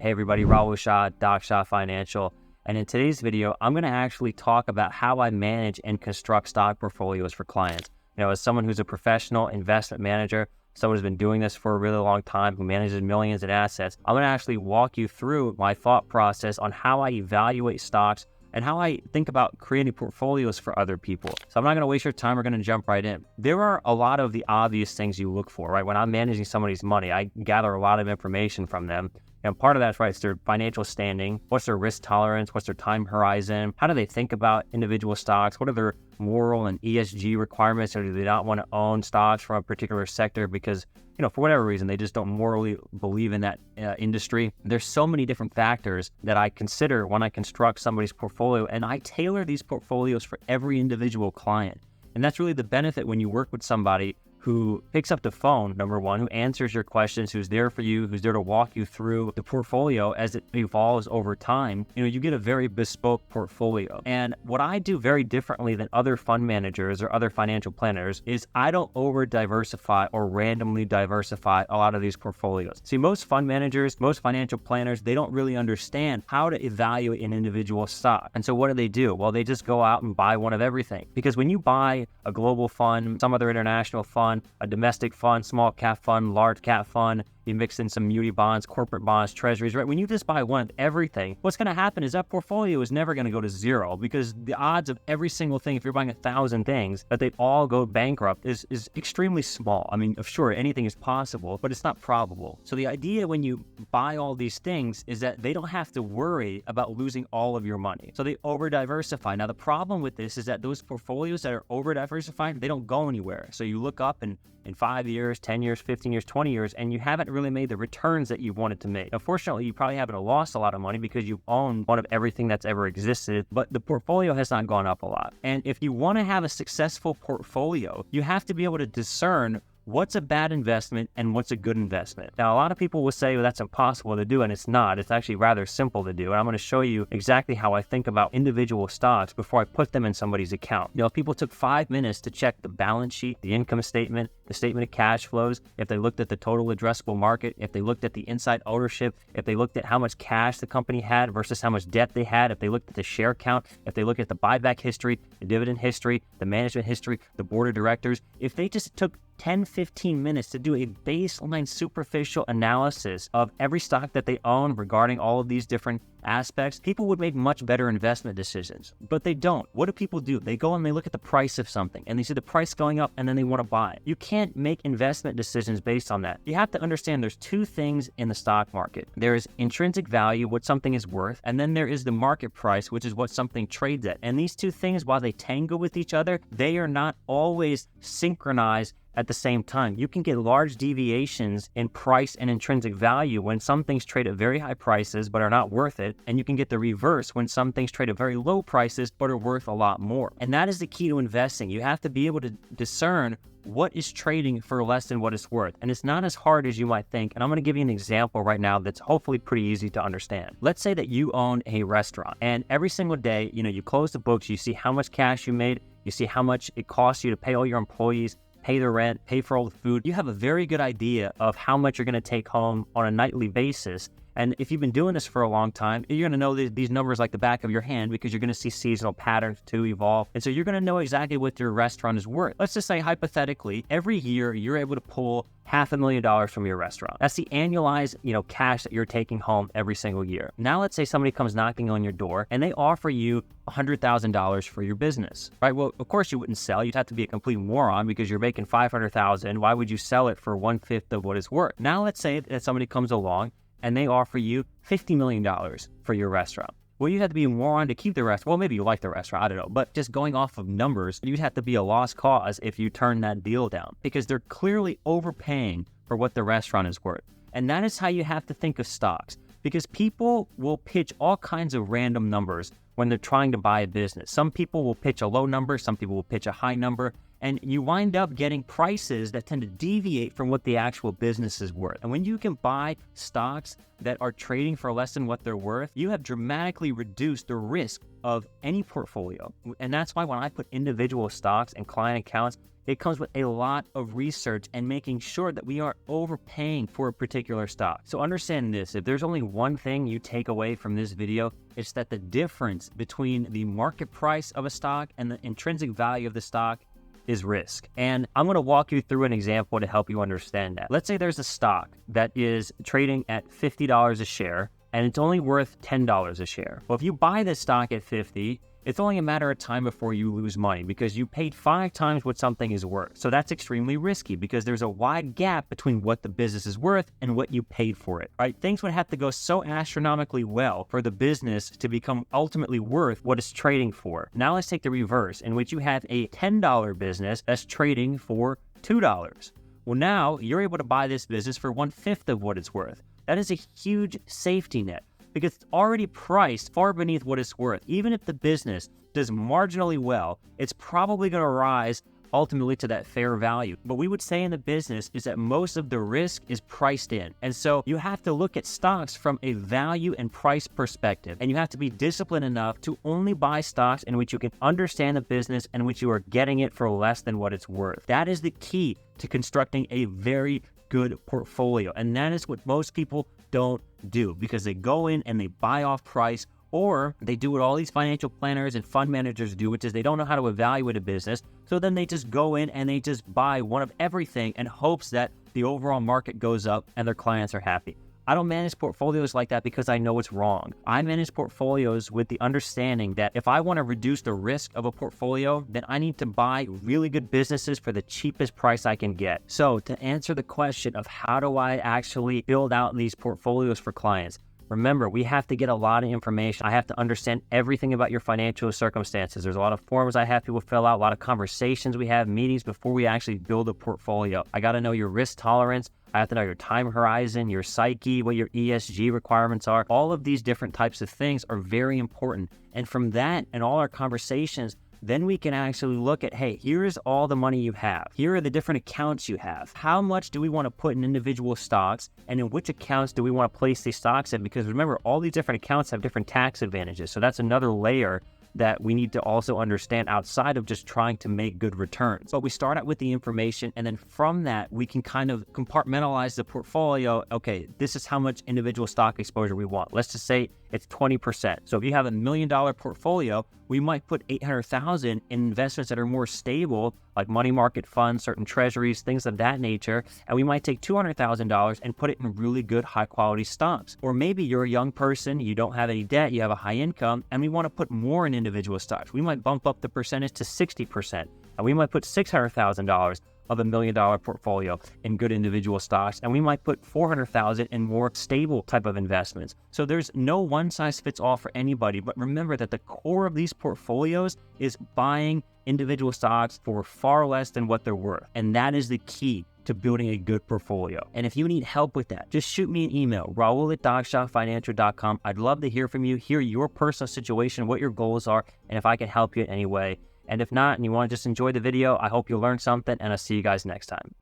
Hey everybody, Rahul Shah, Doc Shah Financial. And in today's video, I'm going to actually talk about how I manage and construct stock portfolios for clients. As someone who's a professional investment manager, someone who's been doing this for a really long time, who manages millions in assets, I'm going to actually walk you through my thought process on how I evaluate stocks and how I think about creating portfolios for other people. So I'm not going to waste your time. We're going to jump right in. There are a lot of the obvious things you look for, right? When I'm managing somebody's money, I gather a lot of information from them. And part of that's right, it's their financial standing, what's their risk tolerance, what's their time horizon, how do they think about individual stocks, what are their moral and ESG requirements, or do they not want to own stocks from a particular sector because, for whatever reason, they just don't morally believe in that industry. There's so many different factors that I consider when I construct somebody's portfolio, and I tailor these portfolios for every individual client. And that's really the benefit when you work with somebody who picks up the phone, number one, who answers your questions, who's there for you, who's there to walk you through the portfolio as it evolves over time. You get a very bespoke portfolio. And what I do very differently than other fund managers or other financial planners is I don't over diversify or randomly diversify a lot of these portfolios. See, most fund managers, most financial planners, they don't really understand how to evaluate an individual stock. And so what do? Well, they just go out and buy one of everything. Because when you buy a global fund, some other international fund, a domestic fund, small cap fund, large cap fund, you mix in some muni bonds, corporate bonds, treasuries, right? When you just buy one of everything, what's going to happen is that portfolio is never going to go to zero because the odds of every single thing, if you're buying 1,000 things, that they all go bankrupt is extremely small. I mean, sure, anything is possible, but it's not probable. So the idea when you buy all these things is that they don't have to worry about losing all of your money. So they over diversify. Now, the problem with this is that those portfolios that are over diversified, they don't go anywhere. So you look up and in 5 years, 10 years, 15 years, 20 years, and you haven't really made the returns that you wanted to make. Now, fortunately, you probably haven't lost a lot of money because you own one of everything that's ever existed, but the portfolio has not gone up a lot. And if you want to have a successful portfolio, you have to be able to discern what's a bad investment and what's a good investment. Now, a lot of people will say, well, that's impossible to do, and it's not. It's actually rather simple to do. And I'm going to show you exactly how I think about individual stocks before I put them in somebody's account. If people took 5 minutes to check the balance sheet, the income statement, the statement of cash flows, if they looked at the total addressable market, if they looked at the inside ownership, if they looked at how much cash the company had versus how much debt they had, if they looked at the share count, if they looked at the buyback history, the dividend history, the management history, the board of directors, if they just took 10-15 minutes to do a baseline superficial analysis of every stock that they own regarding all of these different aspects, people would make much better investment decisions. But they don't. What do people do? They go and they look at the price of something and they see the price going up and then they want to buy it. You can't make investment decisions based on that. You have to understand there's two things in the stock market. There is intrinsic value, what something is worth, and then there is the market price, which is what something trades at. And these two things, while they tango with each other, they are not always synchronized at the same time. You can get large deviations in price and intrinsic value when some things trade at very high prices but are not worth it, and you can get the reverse when some things trade at very low prices but are worth a lot more. And that is the key to investing. You have to be able to discern what is trading for less than what it's worth. And it's not as hard as you might think. And I'm going to give you an example right now that's hopefully pretty easy to understand. Let's say that you own a restaurant and every single day, you close the books, you see how much cash you made, you see how much it costs you to pay all your employees, pay the rent, pay for all the food. You have a very good idea of how much you're going to take home on a nightly basis. And if you've been doing this for a long time, you're going to know these numbers like the back of your hand because you're going to see seasonal patterns too evolve. And so you're going to know exactly what your restaurant is worth. Let's just say hypothetically, every year you're able to pull $500,000 from your restaurant. That's the annualized, cash that you're taking home every single year. Now let's say somebody comes knocking on your door and they offer you $100,000 for your business, right? Well, of course you wouldn't sell. You'd have to be a complete moron because you're making $500,000. Why would you sell it for 1/5 of what it's worth? Now let's say that somebody comes along and they offer you $50 million for your restaurant. Well, you have to be a moron to keep the restaurant. Well, maybe you like the restaurant, I don't know. But just going off of numbers, you'd have to be a lost cause if you turn that deal down because they're clearly overpaying for what the restaurant is worth. And that is how you have to think of stocks, because people will pitch all kinds of random numbers when they're trying to buy a business. Some people will pitch a low number, some people will pitch a high number, and you wind up getting prices that tend to deviate from what the actual business is worth. And when you can buy stocks that are trading for less than what they're worth, you have dramatically reduced the risk of any portfolio. And that's why when I put individual stocks and client accounts it comes with a lot of research and making sure that we aren't overpaying for a particular stock. So understand this, if there's only one thing you take away from this video, it's that the difference between the market price of a stock and the intrinsic value of the stock is risk. And I'm going to walk you through an example to help you understand that. Let's say there's a stock that is trading at $50 a share and it's only worth $10 a share. Well, if you buy this stock at 50, it's only a matter of time before you lose money because you paid 5 times what something is worth. So that's extremely risky because there's a wide gap between what the business is worth and what you paid for it, right? Things would have to go so astronomically well for the business to become ultimately worth what it's trading for. Now let's take the reverse, in which you have a $10 business that's trading for $2. Well, now you're able to buy this business for 1/5 of what it's worth. That is a huge safety net, because it's already priced far beneath what it's worth. Even if the business does marginally well, it's probably going to rise ultimately to that fair value. But we would say in the business is that most of the risk is priced in. And so you have to look at stocks from a value and price perspective. And you have to be disciplined enough to only buy stocks in which you can understand the business and which you are getting it for less than what it's worth. That is the key to constructing a very good portfolio. And that is what most people don't do, because they go in and they buy off price, or they do what all these financial planners and fund managers do, which is they don't know how to evaluate a business. So then they just go in and they just buy one of everything in hopes that the overall market goes up and their clients are happy. I don't manage portfolios like that because I know it's wrong. I manage portfolios with the understanding that if I want to reduce the risk of a portfolio, then I need to buy really good businesses for the cheapest price I can get. So to answer the question of how do I actually build out these portfolios for clients, remember, we have to get a lot of information. I have to understand everything about your financial circumstances. There's a lot of forms I have people fill out, a lot of conversations we have, meetings before we actually build a portfolio. I got to know your risk tolerance. I have to know your time horizon, your psyche, what your ESG requirements are. All of these different types of things are very important. And from that and all our conversations, then we can actually look at, hey, here's all the money you have. Here are the different accounts you have. How much do we want to put in individual stocks, and in which accounts do we want to place these stocks in? Because remember, all these different accounts have different tax advantages. So that's another layer that we need to also understand outside of just trying to make good returns. But we start out with the information, and then from that, we can kind of compartmentalize the portfolio. Okay, this is how much individual stock exposure we want. Let's just say it's 20%. So if you have $1 million portfolio, we might put $800,000 in investments that are more stable, like money market funds, certain treasuries, things of that nature. And we might take $200,000 and put it in really good, high quality stocks. Or maybe you're a young person, you don't have any debt, you have a high income, and we want to put more in individual stocks. We might bump up the percentage to 60%, and we might put $600,000 of $1 million portfolio in good individual stocks, and we might put $400,000 in more stable type of investments. So there's no one size fits all for anybody, but remember that the core of these portfolios is buying individual stocks for far less than what they're worth. And that is the key to building a good portfolio. And if you need help with that, just shoot me an email, Raul@dogshotfinancial.com. I'd love to hear from you, hear your personal situation, what your goals are, and if I can help you in any way. And if not, and you want to just enjoy the video, I hope you learned something, and I'll see you guys next time.